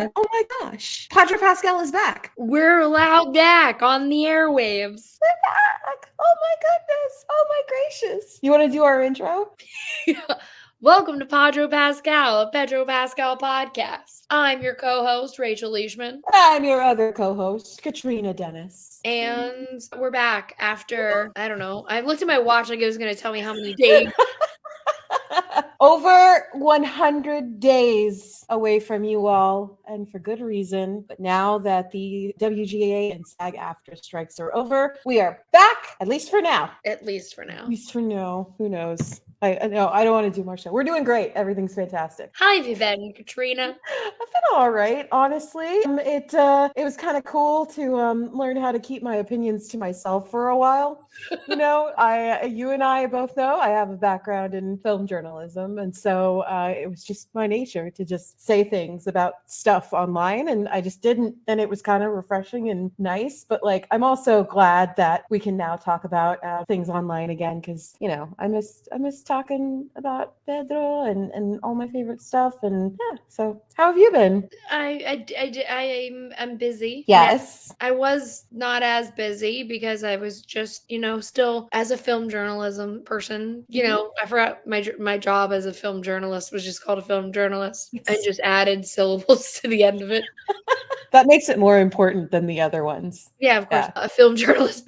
god. Oh my gosh. Podro Pascal is back. We're allowed back on the airwaves. They're back. Oh my goodness. Oh my gracious. You want to do our intro? Welcome to Pedro Pascal, a Pedro Pascal podcast. I'm your co-host, Rachel Leishman. I'm your other co-host, Catrina Dennis. And we're back after, I don't know, I looked at my watch like it was going to tell me how many days. Over 100 days away from you all, and for good reason. But now that the WGA and SAG-AFTRA strikes are over, we are back, at least for now. At least for now. At least for now. Who knows? I know I don't want to do more show. We're doing great. Everything's fantastic. How have you been, Catrina? I've been all right, honestly. It was kind of cool to learn how to keep my opinions to myself for a while. You know, you and I both know I have a background in film journalism, and so it was just my nature to just say things about stuff online, and I just didn't. And it was kind of refreshing and nice. But like, I'm also glad that we can now talk about things online again, because you know, I miss talking about Pedro and all my favorite stuff. And yeah, so how have you been? I'm busy. Yes. I was not as busy because I was just, still as a film journalism person, I forgot my job as a film journalist was just called a film journalist. Yes. I just added syllables to the end of it. That makes it more important than the other ones. Yeah, of course. Yeah. A film journalism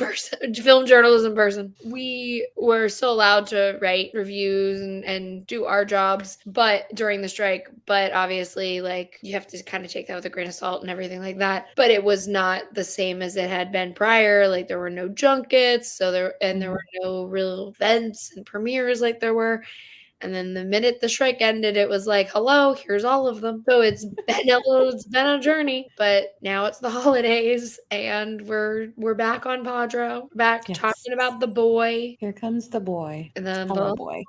person. We were still allowed to write reviews and do our jobs, but during the strike, but obviously like you have to kind of take that with a grain of salt and everything like that. But it was not the same as it had been prior. Like there were no junkets, there were no real events and premieres like there were. And then the minute the strike ended, it was like, hello, here's all of them. So it's been a journey, but now it's the holidays and we're back on Podro. We're back talking about the boy. Here comes the boy. And then the boy.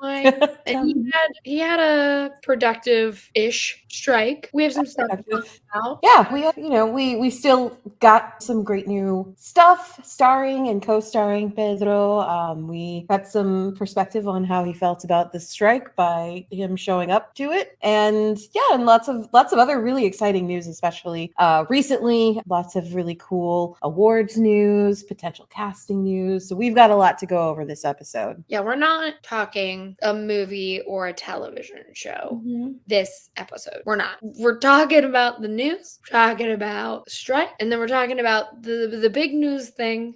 And he had a productive-ish strike. We have some stuff to talk about. Yeah, we have, we still got some great new stuff starring and co-starring Pedro. We got some perspective on how he felt about the strike by him showing up to it, and lots of other really exciting news, especially recently. Lots of really cool awards news, potential casting news. So we've got a lot to go over this episode. Yeah, we're not talking a movie or a television show this episode. We're not. We're talking about the news, talking about strike, and then we're talking about the big news thing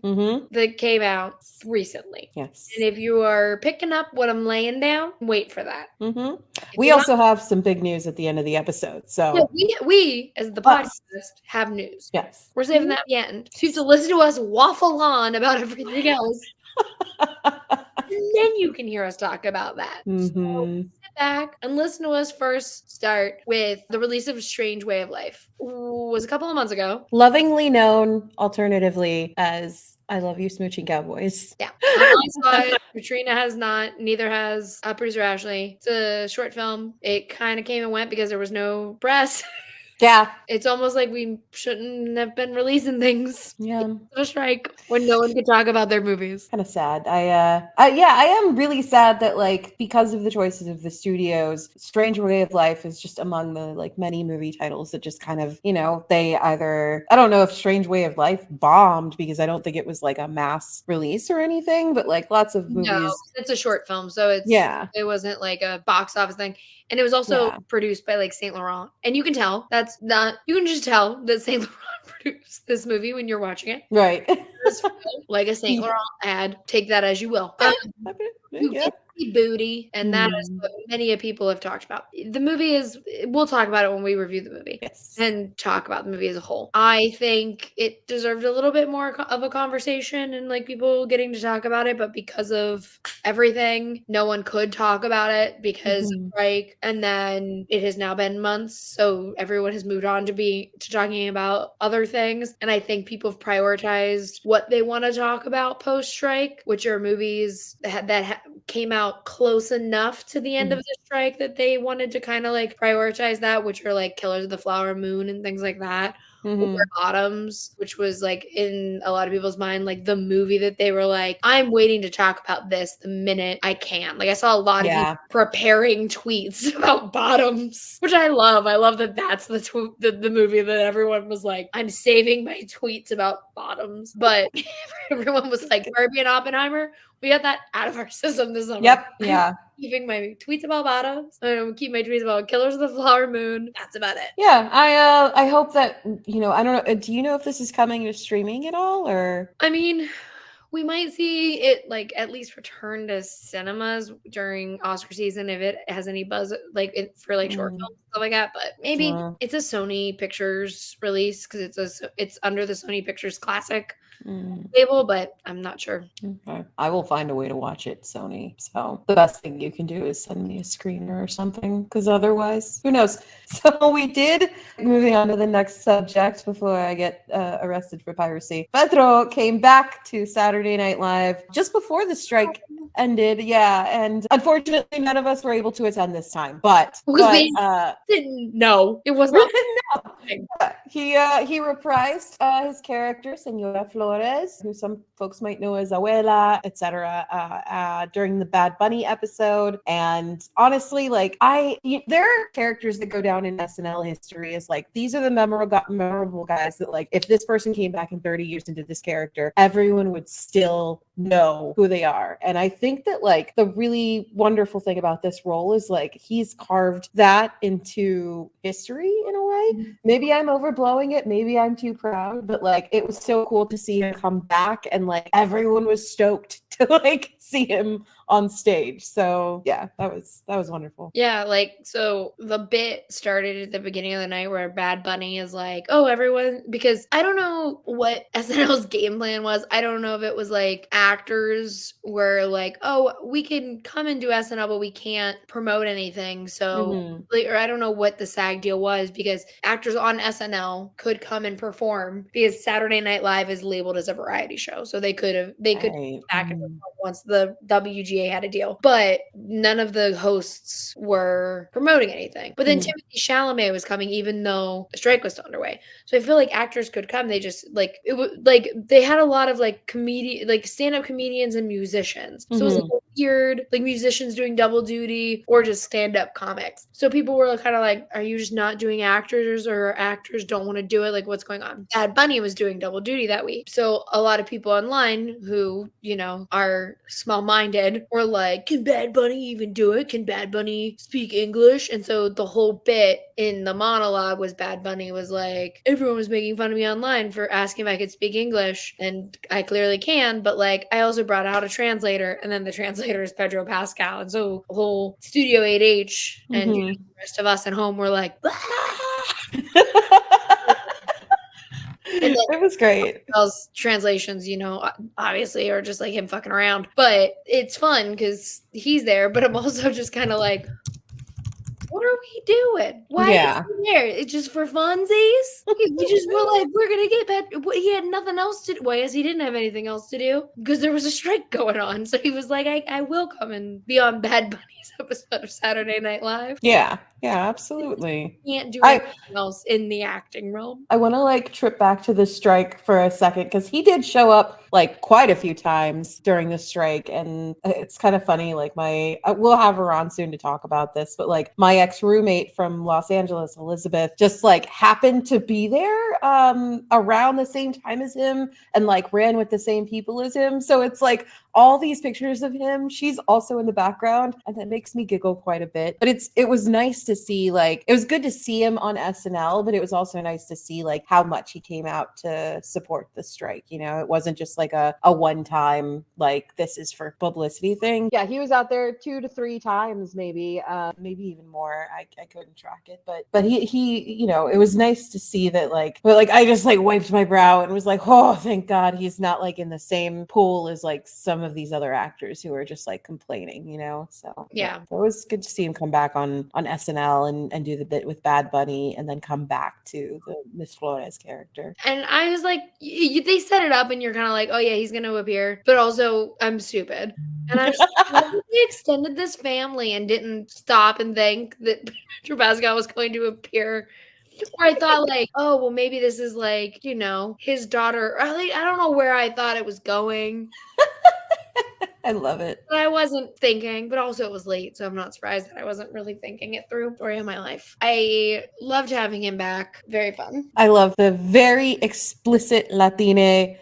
that came out recently. Yes. And if you are picking up what I'm laying down, wait for that. We also have some big news at the end of the episode. So we as the podcast have news. Yes. We're saving that at the end. So you have to listen to us waffle on about everything else. And then you can hear us talk about that. So sit back and listen to us first start with the release of Strange Way of Life. It was a couple of months ago. Lovingly known alternatively as I Love You Smooching Cowboys. Yeah. I saw it. Catrina has not. Neither has producer Ashley. It's a short film. It kind of came and went because there was no press. Yeah. It's almost like we shouldn't have been releasing things. Yeah. A strike when no one could talk about their movies. Kind of sad. I am really sad that like because of the choices of the studios, Strange Way of Life is just among the like many movie titles that just kind of, they either, I don't know if Strange Way of Life bombed because I don't think it was like a mass release or anything, but like lots of movies. No, it's a short film, so it wasn't like a box office thing. And it was also produced by like Saint Laurent. And you can tell you can just tell that Saint Laurent produced this movie when you're watching it. Right. Like a Saint Laurent ad. Take that as you will. You get the booty, and that is what many people have talked about. The movie we'll talk about it when we review the movie and talk about the movie as a whole. I think it deserved a little bit more of a conversation and like people getting to talk about it, but because of everything, no one could talk about it because of strike. And then it has now been months, so everyone has moved on to talking about other things. And I think people have prioritized what they want to talk about post-strike, which are movies that came out close enough to the end of the strike that they wanted to kind of like prioritize that, which are like Killers of the Flower Moon and things like that, or Bottoms, which was like in a lot of people's mind, like the movie that they were like, I'm waiting to talk about this the minute I can. Like I saw a lot of people preparing tweets about Bottoms, which I love. I love that that's the movie that everyone was like, I'm saving my tweets about Bottoms. But everyone was like, Barbie and Oppenheimer, we got that out of our system this summer. Yep. Yeah. Keeping my tweets about Bottoms. I don't keep my tweets about Killers of the Flower Moon. That's about it. Yeah. I hope that, I don't know. Do you know if this is coming to streaming at all, or? I mean, we might see it like at least return to cinemas during Oscar season if it has any buzz, like for like short films stuff like that. But maybe it's a Sony Pictures release because it's under the Sony Pictures Classic label, but I'm not sure. Okay. I will find a way to watch it, Sony. So the best thing you can do is send me a screener or something, because otherwise, who knows? So moving on to the next subject before I get arrested for piracy. Pedro came back to Saturday Night Live just before the strike ended. Yeah, and unfortunately, none of us were able to attend this time. But we didn't know it was not. He reprised his character, Senora Flores, who some folks might know as Abuela, etc., during the Bad Bunny episode. And honestly, like there are characters that go down in SNL history as like, these are the memorable guys that like, if this person came back in 30 years and did this character, everyone would still know who they are. And I think that like the really wonderful thing about this role is like he's carved that into history in a way. Maybe I'm overblowing it, maybe I'm too proud, but like it was so cool to see him come back, and like everyone was stoked to like see him on stage. So yeah, that was wonderful. Yeah, like so the bit started at the beginning of the night where Bad Bunny is like, oh, everyone, because I don't know what SNL's game plan was. I don't know if it was like actors were like, oh, we can come and do SNL, but we can't promote anything. So like, or I don't know what the SAG deal was, because actors on SNL could come and perform because Saturday Night Live is labeled as a variety show. So they could back and forth once the WGA had a deal, but none of the hosts were promoting anything. But then Timothée Chalamet was coming, even though the strike was still underway. So I feel like actors could come. They just like it was like they had a lot of like stand-up comedians and musicians. So it was like weird, like musicians doing double duty or just stand-up comics. So people were kind of like, are you just not doing actors, or actors don't want to do it? Like, what's going on? Bad Bunny was doing double duty that week. So a lot of people online who, are small-minded were like, can Bad Bunny even do it? Can Bad Bunny speak English? And so the whole bit in the monologue was Bad Bunny was like, everyone was making fun of me online for asking if I could speak English, and I clearly can, but like I also brought out a translator, and then the translator is Pedro Pascal. And so the whole Studio 8H and the rest of us at home were like, it was great. Those translations, obviously are just like him fucking around, but it's fun because he's there. But I'm also just kind of like, what are we doing? Why is he there? It's just for funsies? We just were like, we're gonna get back. He had nothing else to do. Well, I guess he didn't have anything else to do because there was a strike going on. So he was like, I will come and be on Bad Bunny's episode of Saturday Night Live. Yeah, absolutely. Can't do anything else in the acting realm. I want to like trip back to the strike for a second, because he did show up like quite a few times during the strike, and it's kind of funny. Like we'll have her on soon to talk about this, but like my ex-roommate from Los Angeles, Elizabeth, just like happened to be there around the same time as him and like ran with the same people as him. So it's like all these pictures of him, she's also in the background, and that makes me giggle quite a bit. But it was nice to see, like, it was good to see him on SNL, but it was also nice to see like how much he came out to support the strike. It wasn't just like a one-time, like, this is for publicity thing. Yeah, he was out there 2 to 3 times, maybe even more. I couldn't track it, but he it was nice to see that, like, but like I just like wiped my brow and was like, oh, thank God he's not like in the same pool as like some of these other actors who are just like complaining, so yeah. So it was good to see him come back on SNL and do the bit with Bad Bunny, and then come back to the Miss Flores character. And I was like, they set it up and you're kind of like, oh yeah, he's gonna appear, but also I'm stupid, and I was like, they extended this family and didn't stop and think that Pedro Pascal was going to appear Or I thought like, oh, well, maybe this is like, you know, his daughter. Or like, I don't know where I thought it was going. I love it. But I wasn't thinking, but also it was late, so I'm not surprised that I wasn't really thinking it through. Story of my life. I loved having him back. Very fun. I love the very explicit Latine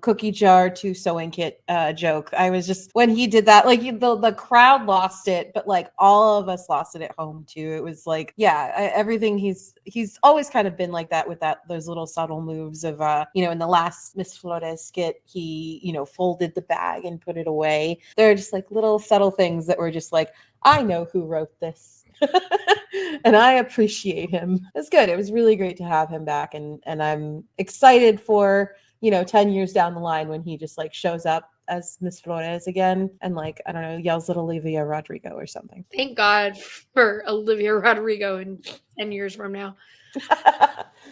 cookie jar to sewing kit joke. I was just, when he did that, like the crowd lost it, but like all of us lost it at home too. It was like, yeah, everything. He's always kind of been like that with those little subtle moves of you know, in the last Miss Flores skit, he, you know, folded the bag and put it away. There are just like little subtle things that were just like, I know who wrote this. And I appreciate him. It's good. It was really great to have him back, and I'm excited for, you know, 10 years down the line when he just like shows up as Miss Flores again and like, I don't know, yells at Olivia Rodrigo or something. Thank God for Olivia Rodrigo in 10 years from now.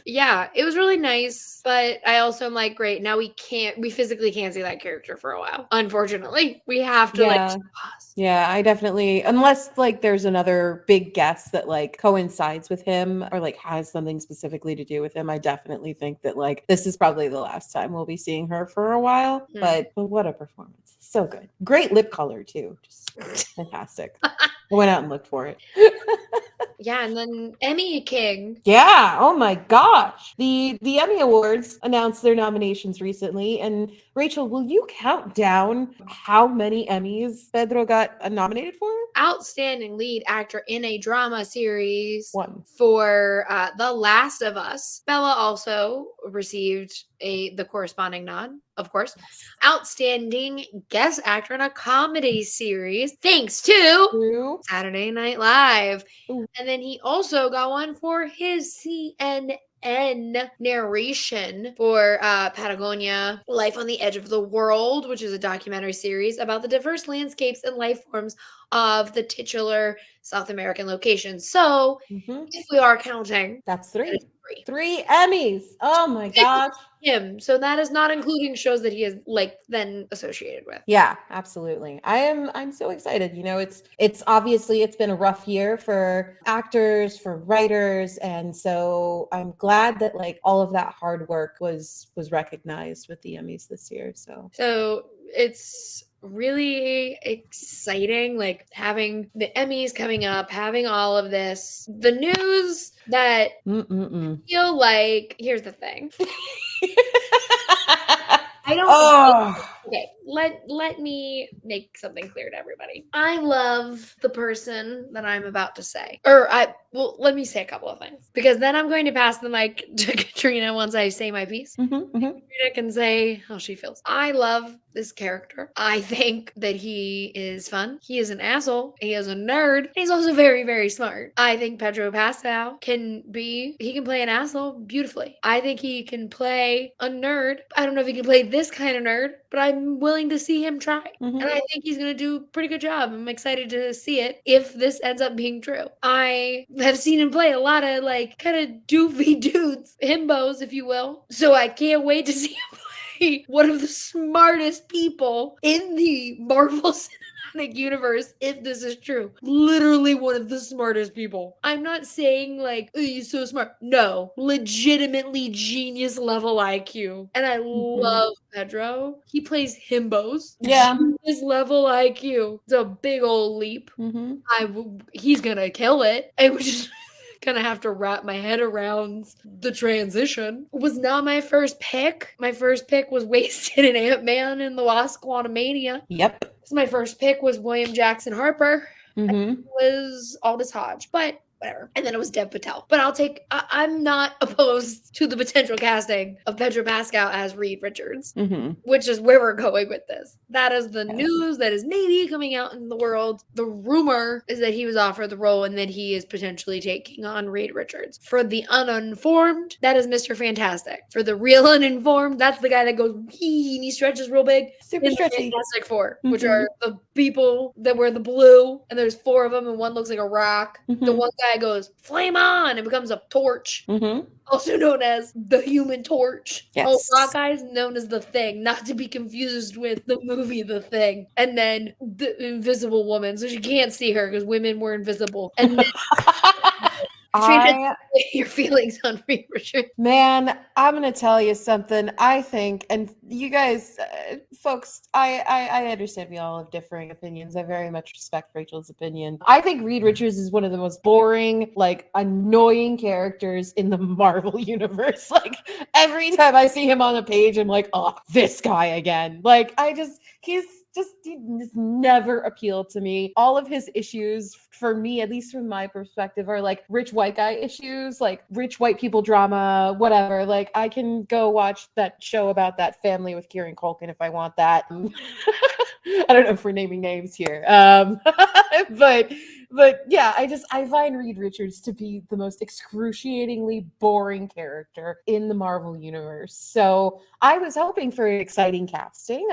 Yeah, it was really nice, but I also am like, great, now we physically can't see that character for a while. Unfortunately, we have to like pause. Yeah, I definitely, unless like there's another big guest that like coincides with him or like has something specifically to do with him, I definitely think that like this is probably the last time we'll be seeing her for a while. But what a performance. So good. Great lip color too. Just fantastic. I went out and looked for it. Yeah, and then Emmy King. Yeah. Oh my gosh. The Emmy Awards announced their nominations recently. And Rachel, will you count down how many Emmys Pedro got nominated for? Outstanding lead actor in a drama series. 1. For The Last of Us. Bella also received the corresponding nod, of course. Yes. Outstanding guest actor in a comedy series, thanks to Saturday Night Live. Ooh. And then he also got one for his CNN narration for Patagonia, Life on the Edge of the World, which is a documentary series about the diverse landscapes and life forms of the titular South American location. So if we are counting, that's 3. 3 Emmys. Oh my gosh. Him. So that is not including shows that he is like then associated with. Yeah, absolutely. I'm so excited. You know, it's obviously it's been a rough year for actors, for writers, and so I'm glad that like all of that hard work was recognized with the Emmys this year. So it's really exciting, like having the Emmys coming up, having all of this. The news that I feel like, here's the thing. I don't okay, let me make something clear to everybody. I love the person that I'm about to say. Let me say a couple of things, because then I'm going to pass the mic to Catrina once I say my piece. Catrina can say how she feels. I love this character. I think that he is fun. He is an asshole. He is a nerd. And he's also very, very smart. I think Pedro Pascal can play an asshole beautifully. I think he can play a nerd. I don't know if he can play this kind of nerd, but I'm willing to see him try. And I think he's going to do a pretty good job. I'm excited to see it if this ends up being true. I have seen him play a lot of like kind of doofy dudes, himbos, if you will. So I can't wait to see him play one of the smartest people in the Marvel Cinematic Universe, if this is true. Literally one of the smartest people. I'm not saying like, oh, he's so smart. No, legitimately genius level IQ. And I love Pedro. He plays himbos. Yeah. Genius level IQ. It's a big old leap. He's gonna kill it. I would just gonna have to wrap my head around the transition. It was not my first pick. My first pick was Wasted in Ant-Man and the Wasp: Quantumania. Yep. My first pick was William Jackson Harper. It was Aldous Hodge, but whatever. And then it was Dev Patel. But I'm not opposed to the potential casting of Pedro Pascal as Reed Richards, which is where we're going with this. That is the news that is maybe coming out in the world. The rumor is that he was offered the role and that he is potentially taking on Reed Richards. For the uninformed, that is Mr. Fantastic. For the real uninformed, that's the guy that goes wee and he stretches real big. Super stretchy. Fantastic Four, which are the people that wear the blue, and there's 4 of them and one looks like a rock. The one guy goes flame on and becomes a torch, also known as the Human Torch. Hawkeye's known as the Thing, not to be confused with the movie The Thing. And then the Invisible Woman, so you can't see her because women were invisible. And then Katrina, your feelings on Reed Richards. Man, I'm gonna tell you something. I think, and you guys, folks, I understand we all have differing opinions. I very much respect Rachel's opinion. I think Reed Richards is one of the most boring, like annoying characters in the Marvel universe. Like every time I see him on a page, I'm like, oh, this guy again. Like he just never appealed to me. All of his issues, for me, at least from my perspective, are like rich white guy issues, like rich white people drama, whatever. Like I can go watch that show about that family with Kieran Culkin if I want that. I don't know if we're naming names here. But yeah, I find Reed Richards to be the most excruciatingly boring character in the Marvel universe. So I was hoping for an exciting casting.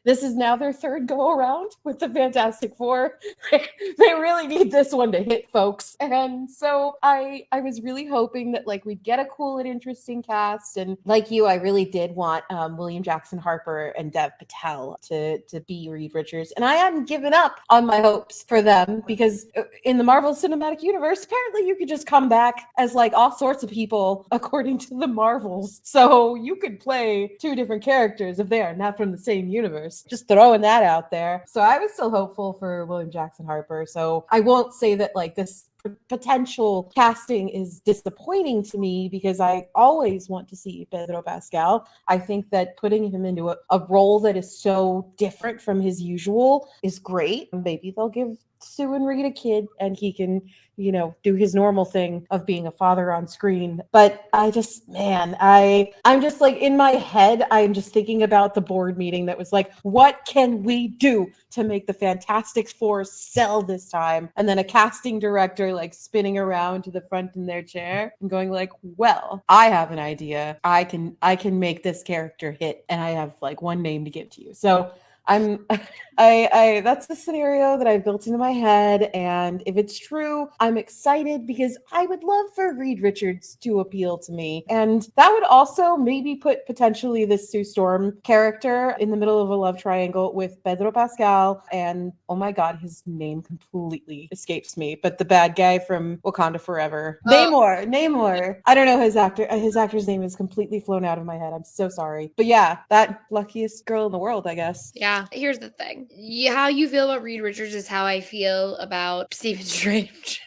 This is now their third go around with the Fantastic Four. They really need this one to hit, folks. And so I was really hoping that like we'd get a cool and interesting cast. And like you, I really did want William Jackson Harper and Dev Patel to be Reed Richards. And I hadn't given up on my hopes for them because in the Marvel Cinematic Universe, apparently you could just come back as like all sorts of people according to the Marvels. So you could play two different characters if they are not from the same universe. Just throwing that out there. So I was still hopeful for William Jackson Harper. So I won't say that like this potential casting is disappointing to me because I always want to see Pedro Pascal. I think that putting him into a role that is so different from his usual is great. Maybe they'll give Sue and Reed a kid and he can, do his normal thing of being a father on screen. But I'm just like in my head, I'm just thinking about the board meeting that was like, what can we do to make the Fantastic Four sell this time? And then a casting director like spinning around to the front in their chair and going like, well, I have an idea. I can make this character hit, and I have like one name to give to you. So I that's the scenario that I built into my head, and if it's true, I'm excited because I would love for Reed Richards to appeal to me, and that would also maybe put potentially this Sue Storm character in the middle of a love triangle with Pedro Pascal and oh my god, his name completely escapes me, but the bad guy from Wakanda Forever, Namor. I don't know his actor's name is completely flown out of my head. I'm so sorry, but yeah, that luckiest girl in the world, I guess. Yeah, here's the thing. How you feel about Reed Richards is how I feel about Stephen Strange.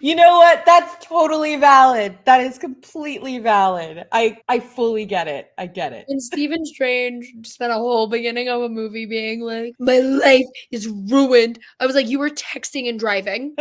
You know what? That's totally valid. That is completely valid. I fully get it. I get it. And Stephen Strange spent a whole beginning of a movie being like, my life is ruined. I was like, you were texting and driving.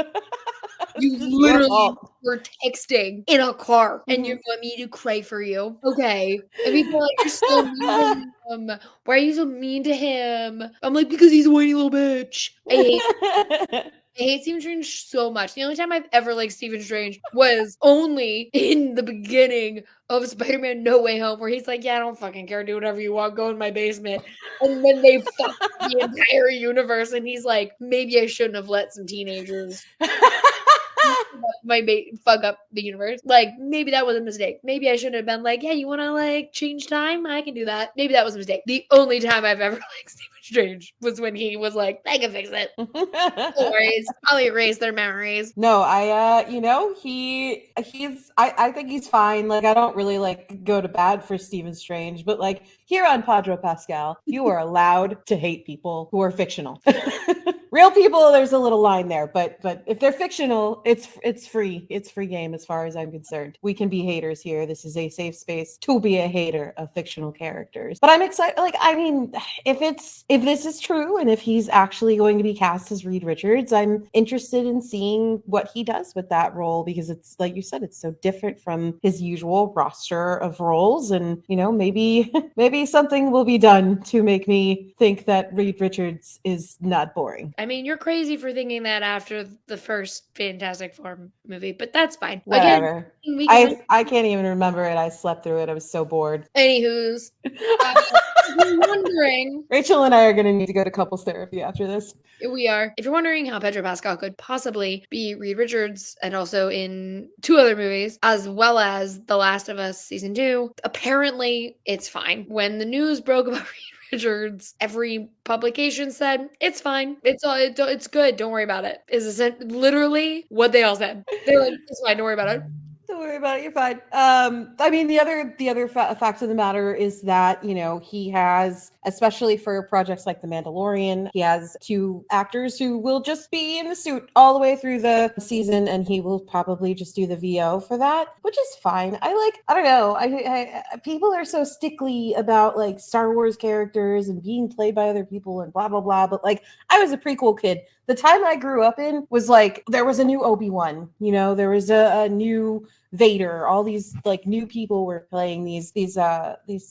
You literally were texting in a car and you want me to cry for you. Okay. And people are like, you're so mean to him. Why are you so mean to him? I'm like, because he's a whiny little bitch. I hate Stephen Strange so much. The only time I've ever liked Stephen Strange was only in the beginning of Spider-Man No Way Home, where he's like, yeah, I don't fucking care. Do whatever you want. Go in my basement. And then they fuck the entire universe. And he's like, maybe I shouldn't have let some teenagers fuck up the universe. Like, maybe that was a mistake. Maybe I shouldn't have been like, hey, you want to like change time? I can do that. Maybe that was a mistake. The only time I've ever liked Stephen Strange was when he was like, I can fix it. No worries. I'll erase their memories. No, I think he's fine. Like, I don't really like go to bat for Stephen Strange, but like here on Podro Pascal, you are allowed to hate people who are fictional. Real people, there's a little line there, but if they're fictional, it's free. It's free game as far as I'm concerned. We can be haters here. This is a safe space to be a hater of fictional characters. But I'm excited. Like, I mean, if this is true and if he's actually going to be cast as Reed Richards, I'm interested in seeing what he does with that role because it's like you said, it's so different from his usual roster of roles, and maybe something will be done to make me think that Reed Richards is not boring. I mean, you're crazy for thinking that after the first Fantastic Four movie, but that's fine. Whatever. I can't even remember it. I slept through it. I was so bored. Anywho's, if you're wondering, Rachel and I are going to need to go to couples therapy after this. We are. If you're wondering how Pedro Pascal could possibly be Reed Richards and also in 2 other movies, as well as The Last of Us Season 2, apparently it's fine. When the news broke about Reed Richards. Every publication said it's fine. It's good. Don't worry about it. Is literally what they all said. They're like, it's fine. Don't worry about it. Don't worry about it. You're fine. I mean, the other fact of the matter is that, you know, he has, especially for projects like The Mandalorian, he has 2 actors who will just be in the suit all the way through the season, and he will probably just do the VO for that, which is fine. I don't know. I people are so stickly about like Star Wars characters and being played by other people and blah blah blah, but like I was a prequel kid. The time I grew up in was like there was a new Obi-Wan, you know, there was a new Vader, all these like new people were playing these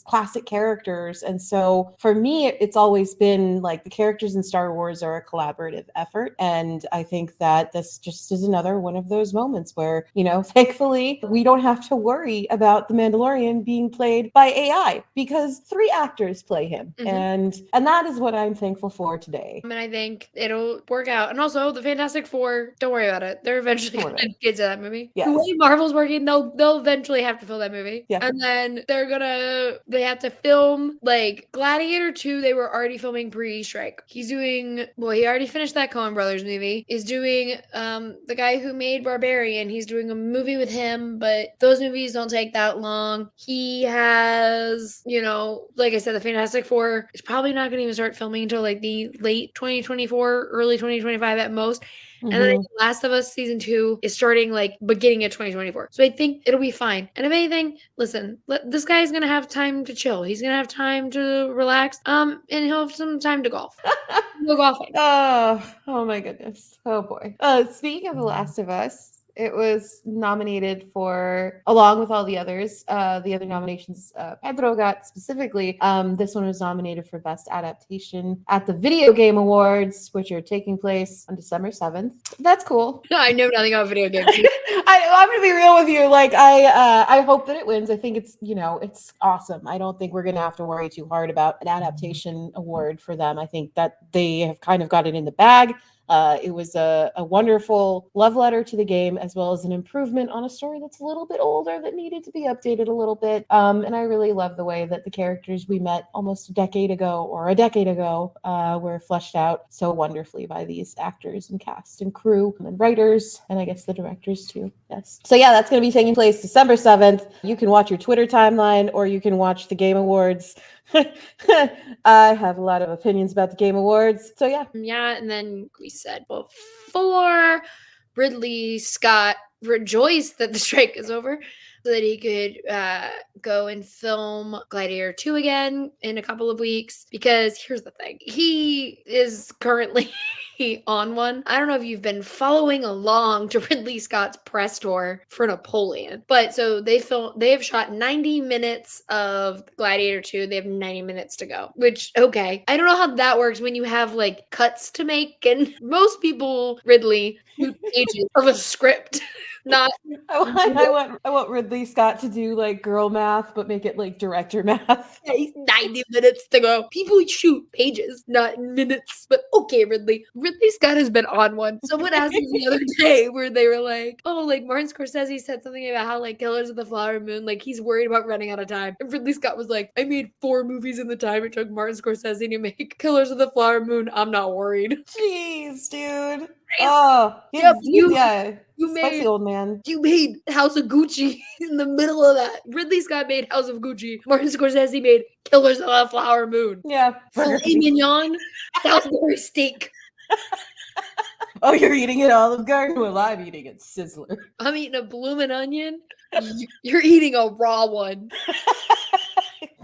classic characters. And so for me, it's always been like the characters in Star Wars are a collaborative effort. And I think that this just is another one of those moments where, you know, thankfully we don't have to worry about the Mandalorian being played by AI because 3 actors play him. And that is what I'm thankful for today. And I think it'll work out. And also the Fantastic Four, don't worry about it. They're eventually going to get to that movie. Yes. The way Marvel's working, they'll eventually have to fill that movie. Yeah. And then they have to film like Gladiator 2. They were already filming pre-strike. He already finished that Coen Brothers movie. Is doing the guy who made Barbarian. He's doing a movie with him, but those movies don't take that long. He has, you know, like I said, the Fantastic Four is probably not going to even start filming until like the late 2024, early 2025 at most. And then I think Last of Us season 2 is starting like beginning of 2024. So I think it'll be fine. And if anything, listen, this guy's gonna have time to chill. He's gonna have time to relax. And he'll have some time to golf. Go golfing. Oh my goodness. Oh boy. Speaking of The Last of Us, it was nominated for, along with all the others, the other nominations Pedro got specifically. This one was nominated for Best Adaptation at the Video Game Awards, which are taking place on December 7th. That's cool. I know nothing about video games. I'm gonna be real with you. Like I hope that it wins. I think it's, you know, it's awesome. I don't think we're gonna have to worry too hard about an adaptation award for them. I think that they have kind of got it in the bag. It was a wonderful love letter to the game, as well as an improvement on a story that's a little bit older that needed to be updated a little bit. And I really love the way that the characters we met almost a decade ago were fleshed out so wonderfully by these actors and cast and crew and writers, and I guess the directors too. Yes. So yeah, that's going to be taking place December 7th. You can watch your Twitter timeline, or you can watch the Game Awards. I have a lot of opinions about the Game Awards. So yeah. Yeah, and then we said before Ridley Scott rejoiced that the strike is over so that he could go and film Gladiator 2 again in a couple of weeks. Because here's the thing. He is currently on one. I don't know if you've been following along to Ridley Scott's press tour for Napoleon, but so they have shot 90 minutes of Gladiator 2. They have 90 minutes to go, which, okay. I don't know how that works when you have like cuts to make, and most people, Ridley, do pages of a script. Not I want Ridley Scott to do like girl math, but make it like director math. 90 minutes to go. People shoot pages, not minutes. But okay, Ridley Scott has been on one. Someone asked me the other day where they were like, oh, like Martin Scorsese said something about how like Killers of the Flower Moon, like he's worried about running out of time. And Ridley Scott was like, I made 4 movies in the time it took Martin Scorsese to make Killers of the Flower Moon. I'm not worried. Jeez, dude. Oh, you spicy old man. You made House of Gucci in the middle of that. Ridley Scott made House of Gucci. Martin Scorsese made Killers of the Flower Moon. Yeah. Filet mignon, Salisbury steak. Oh, you're eating it Olive Garden? Well, I'm eating it Sizzler. I'm eating a bloomin' onion. You're eating a raw one.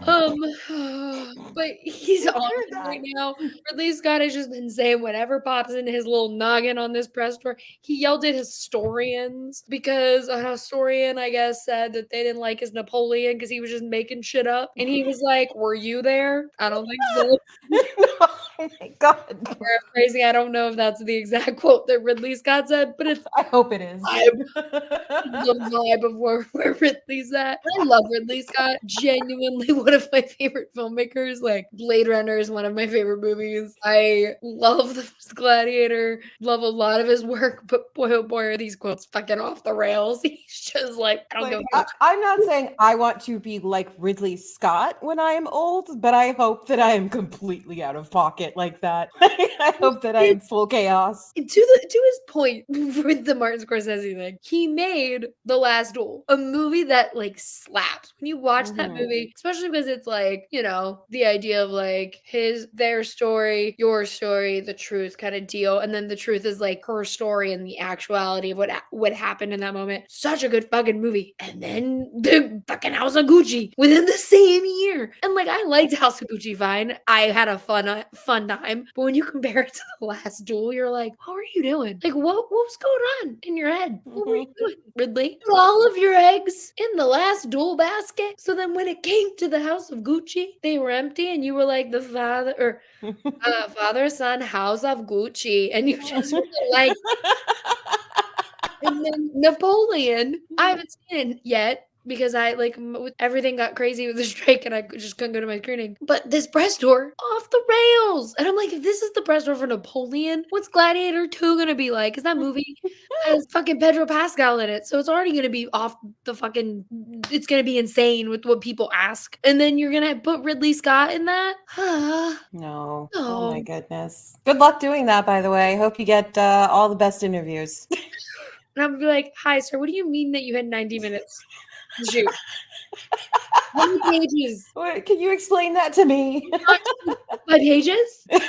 But he's on right now. Ridley Scott has just been saying whatever pops into his little noggin on this press tour. He yelled at historians because a historian, I guess, said that they didn't like his Napoleon because he was just making shit up. And he was like, were you there? I don't think so. No, God. Paraphrasing, I don't know if that's the exact quote that Ridley Scott said, but it's I hope it is. the vibe of where Ridley's at. I love Ridley Scott. Genuinely one of my favorite filmmakers. Like Blade Runner is one of my favorite movies. I love the Gladiator. Love a lot of his work, but boy oh boy are these quotes fucking off the rails. He's just like, I don't give a fuck. I'm not saying I want to be like Ridley Scott when I am old, but I hope that I am completely out of pocket like that. I hope that I am full chaos. To his point with the Martin Scorsese thing, he made The Last Duel, a movie that like slaps. When you watch that movie, especially because it's like, you know, the idea of like their story, your story, the truth kind of deal, and then the truth is like her story and the actuality of what happened in that moment. Such a good fucking movie. And then the fucking House of Gucci within the same year. And like I liked House of Gucci fine. I had a fun time. But when you compare it to The Last Duel, you're like, what were you doing? Like what was going on in your head? What were you doing, Ridley? Put all of your eggs in the last duel basket. So then when it came to the House of Gucci, they were empty and you were like the father, son, House of Gucci. And you just were like, and then Napoleon, I haven't seen it yet because I like everything got crazy with the strike and I just couldn't go to my screening. But this press tour off the rails, and I'm like, if this is the press tour for Napoleon, what's Gladiator 2 gonna be like? Because that movie has fucking Pedro Pascal in it, so it's already gonna be off the fucking. It's gonna be insane with what people ask, and then you're gonna put Ridley Scott in that? No. Oh my goodness. Good luck doing that, by the way. I hope you get all the best interviews. And I'm like, hi, sir, what do you mean that you had 90 minutes to shoot? How many pages? Wait, can you explain that to me? My pages? What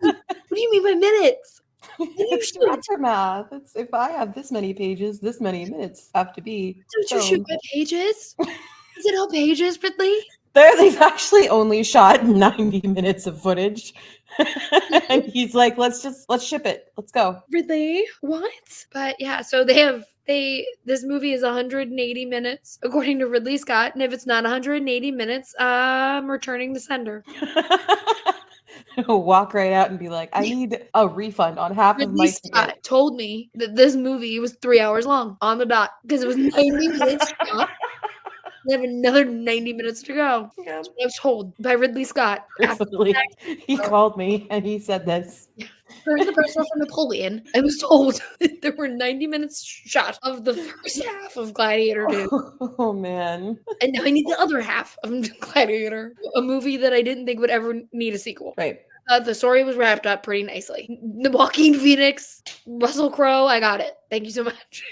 do you mean by minutes? It's aftermath. It's if I have this many pages, this many minutes have to be. Don't you shoot by pages? Is it all pages, Ridley? They've actually only shot 90 minutes of footage. And he's like, let's ship it. Let's go. Ridley, what? But yeah, so this movie is 180 minutes, according to Ridley Scott. And if it's not 180 minutes, I'm returning the sender. Walk right out and be like, I need a refund on half of my Scott ticket. told me that this movie was 3 hours long on the dot because it was 90 minutes long. We have another 90 minutes to go. Yeah. I was told by Ridley Scott. Personally, he called me and he said this. During the press tour for Napoleon, I was told that there were 90 minutes shot of the first half of Gladiator 2. Oh, man. And now I need the other half of Gladiator, a movie that I didn't think would ever need a sequel. Right. The story was wrapped up pretty nicely. The Joaquin Phoenix, Russell Crowe, I got it. Thank you so much.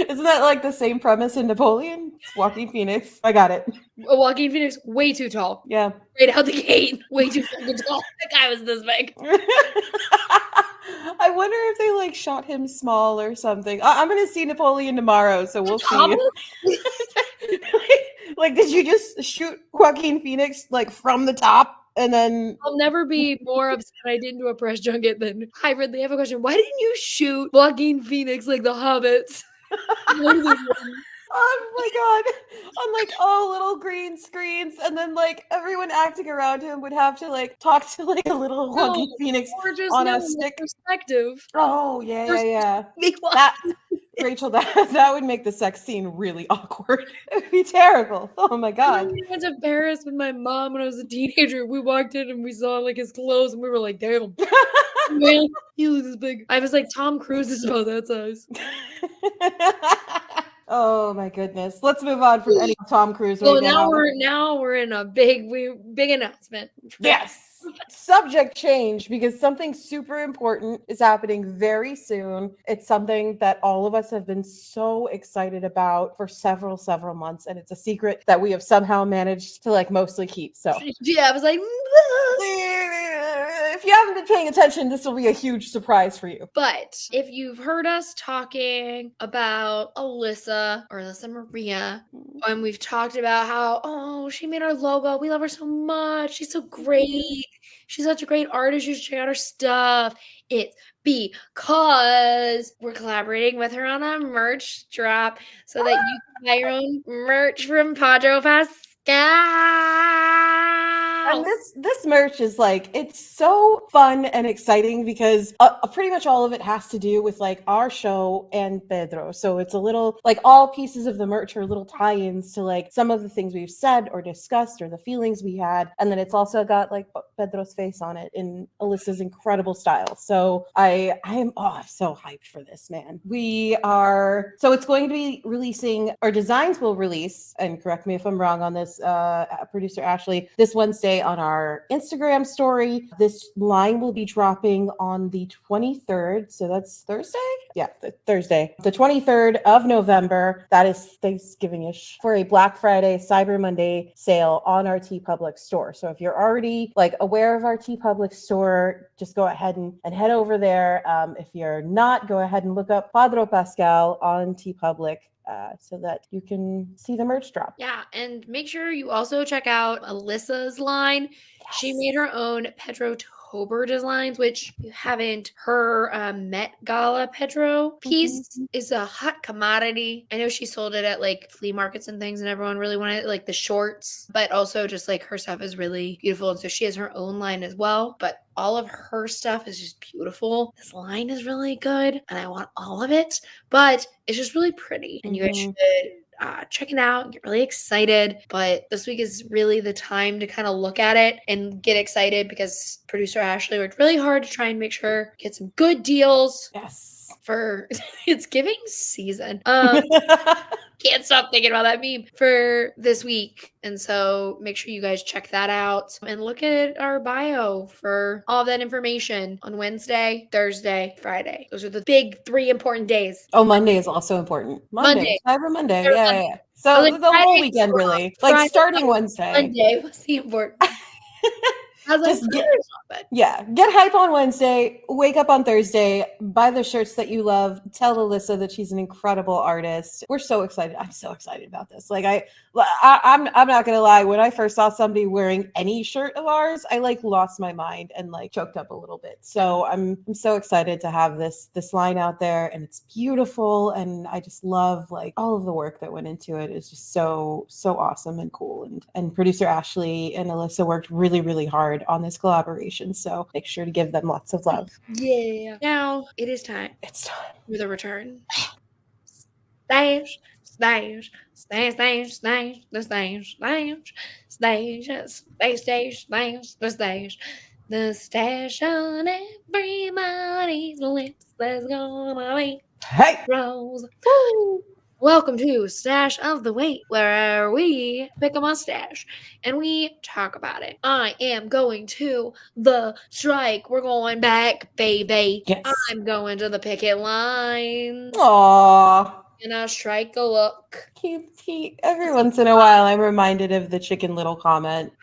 Isn't that like the same premise in Napoleon? It's Joaquin Phoenix. I got it. Joaquin Phoenix, way too tall. Yeah. Right out the gate, way too fucking tall. That guy was this big. I wonder if they like shot him small or something. I'm gonna see Napoleon tomorrow, so we'll see. Like, did you just shoot Joaquin Phoenix like from the top? And then I'll never be more upset I didn't do a press junket than, hi Ridley, I have a question. Why didn't you shoot Joaquin Phoenix like the Hobbits? Oh my god, on like little green screens, and then like everyone acting around him would have to like talk to like a little Joaquin Phoenix on a stick. Perspective. Oh yeah. That Rachel, that would make the sex scene really awkward. It would be terrible. Oh my god. I went to Paris with my mom when I was a teenager. We walked in and we saw like his clothes, and we were like, "Damn, man, he looks this big." I was like, Tom Cruise is about that size. Oh my goodness. Let's move on from any Tom Cruise Well, right now. now we're in a big announcement. Yes. Subject change, because something super important is happening very soon. It's something that all of us have been so excited about for several months, and it's a secret that we have somehow managed to like mostly keep. So yeah, I was like, if you haven't been paying attention, this will be a huge surprise for you. But if you've heard us talking about Alyssa Maria, and we've talked about how, she made our logo. We love her so much. She's so great. She's such a great artist. You should check out her stuff. It's because we're collaborating with her on a merch drop so that you can buy your own merch from Podro Pascal. And this merch is like, it's so fun and exciting because pretty much all of it has to do with like our show and Pedro. So it's a little like all pieces of the merch are little tie-ins to like some of the things we've said or discussed or the feelings we had. And then it's also got like Pedro's face on it in Alyssa's incredible style. So I'm so hyped for this, man. So it's going to be releasing, our designs will release, and correct me if I'm wrong on this, producer Ashley, this Wednesday on our Instagram story. This line will be dropping on the 23rd. So that's Thursday? Yeah, Thursday. The 23rd of November. That is Thanksgiving-ish, for a Black Friday, Cyber Monday sale on our TeePublic store. So if you're already like aware of our TeePublic store, just go ahead and head over there. If you're not, go ahead and look up Podro Pascal on TeePublic. So that you can see the merch drop. Yeah, and make sure you also check out Alyssa's line. Yes. She made her own Pedro Tober designs, which you haven't. Her Met Gala Pedro piece is a hot commodity. I know she sold it at like flea markets and things, and everyone really wanted it, like the shorts, but also just like her stuff is really beautiful. And so she has her own line as well, but all of her stuff is just beautiful. This line is really good, and I want all of it, but it's just really pretty, and you guys should check it out and get really excited. But this week is really the time to kind of look at it and get excited, because producer Ashley worked really hard to try and make sure get some good deals. Yes. For it's giving season. Can't stop thinking about that meme for this week. And so make sure you guys check that out and look at our bio for all of that information on Wednesday, Thursday, Friday. Those are the big 3 important days. Oh, Monday is also important. Monday. Cyber Monday. Yeah. So like, the whole weekend, really. Like Friday, starting Wednesday. Monday was the important. I was like, get hype on Wednesday, wake up on Thursday, buy the shirts that you love, tell Alyssa that she's an incredible artist. We're so excited. I'm so excited about this. Like I'm not gonna lie, when I first saw somebody wearing any shirt of ours, I like lost my mind and like choked up a little bit. So I'm so excited to have this line out there, and it's beautiful, and I just love like all of the work that went into it. Is just so awesome and cool, and producer Ashley and Alyssa worked really, really hard on this collaboration, so make sure to give them lots of love. Yeah. Now it is time. It's time for the return. Stage, stage, stage, stage, stage, the stage, stage, stage, stage, stage, the stage, the stage on everybody's lips. Let's go, my Rose. Woo! Welcome to Stash of the Week, where we pick a mustache and we talk about it. I am going to the strike. We're going back, baby. Yes. I'm going to the picket lines. Aww. And I'll strike a look. Cute. Every once in a while, I'm reminded of the Chicken Little comment.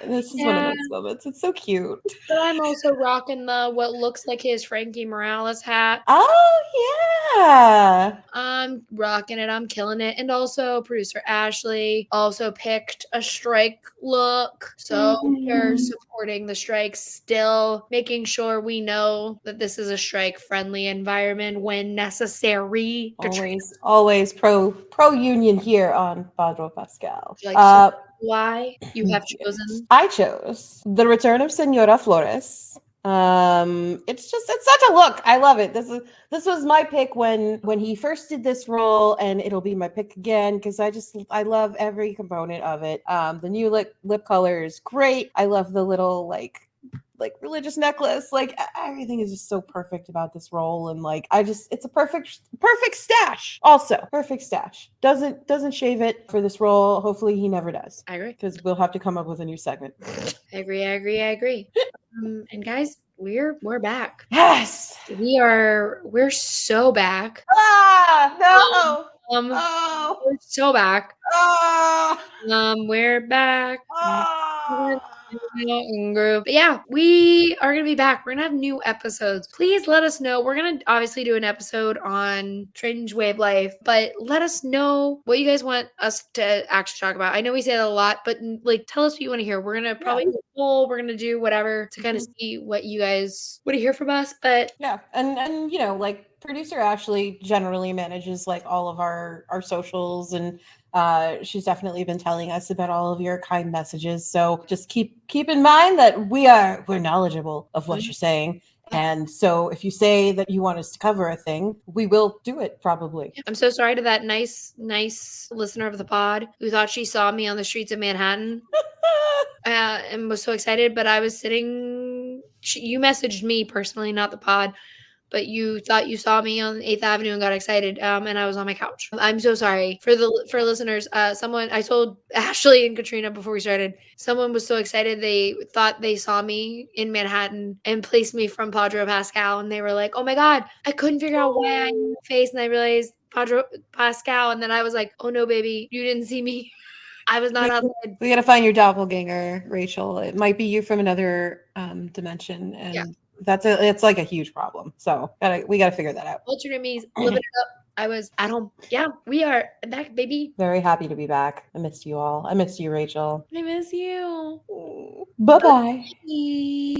This is one of those moments. It's so cute. But I'm also rocking the what looks like his Frankie Morales hat. Oh, yeah. I'm rocking it. I'm killing it. And also, producer Ashley also picked a strike look. So you're supporting the strike, still making sure we know that this is a strike-friendly environment when necessary. Always pro-union here on Podro Pascal. Why you have chosen? I chose The Return of Senora Flores. It's such a look. I love it. This was my pick when he first did this role, and it'll be my pick again because I love every component of it. The new lip color is great. I love the little like religious necklace. Like everything is just so perfect about this role, and like it's a perfect stash. Also, perfect stash. Doesn't shave it for this role. Hopefully he never does. I agree, because we'll have to come up with a new segment. I agree. And guys, we're back. Yes, we're so back. No. We're so back. We're back. But yeah, we are gonna be back. We're gonna have new episodes. Please let us know. We're gonna obviously do an episode on Strange Wave Life, but let us know what you guys want us to actually talk about. I know we say that a lot, but like tell us what you want to hear. We're gonna probably do a poll. We're gonna do whatever to kind of see what you guys want to hear from us. But yeah, and you know, like Producer Ashley generally manages like all of our socials, and she's definitely been telling us about all of your kind messages. So just keep in mind that we're knowledgeable of what you're saying. And so if you say that you want us to cover a thing, we will do it probably. I'm so sorry to that nice listener of the pod who thought she saw me on the streets of Manhattan and was so excited. But I was sitting, you messaged me personally, not the pod, but you thought you saw me on 8th Avenue and got excited, and I was on my couch. I'm so sorry. For listeners, someone, I told Ashley and Catrina before we started, someone was so excited they thought they saw me in Manhattan and placed me from Podro Pascal, and they were like, oh my God, I couldn't figure out why I knew the face, and I realized Pedro Pascal, and then I was like, oh no, baby, you didn't see me. I was not outside. We got to find your doppelganger, Rachel. It might be you from another dimension, and it's like a huge problem. So we gotta figure that out. Alternate me's living it up. I was at home. Yeah, we are back, baby. Very happy to be back. I missed you all. I missed you, Rachel. I miss you. Bye-bye.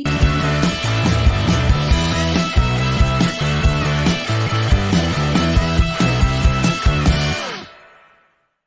Bye.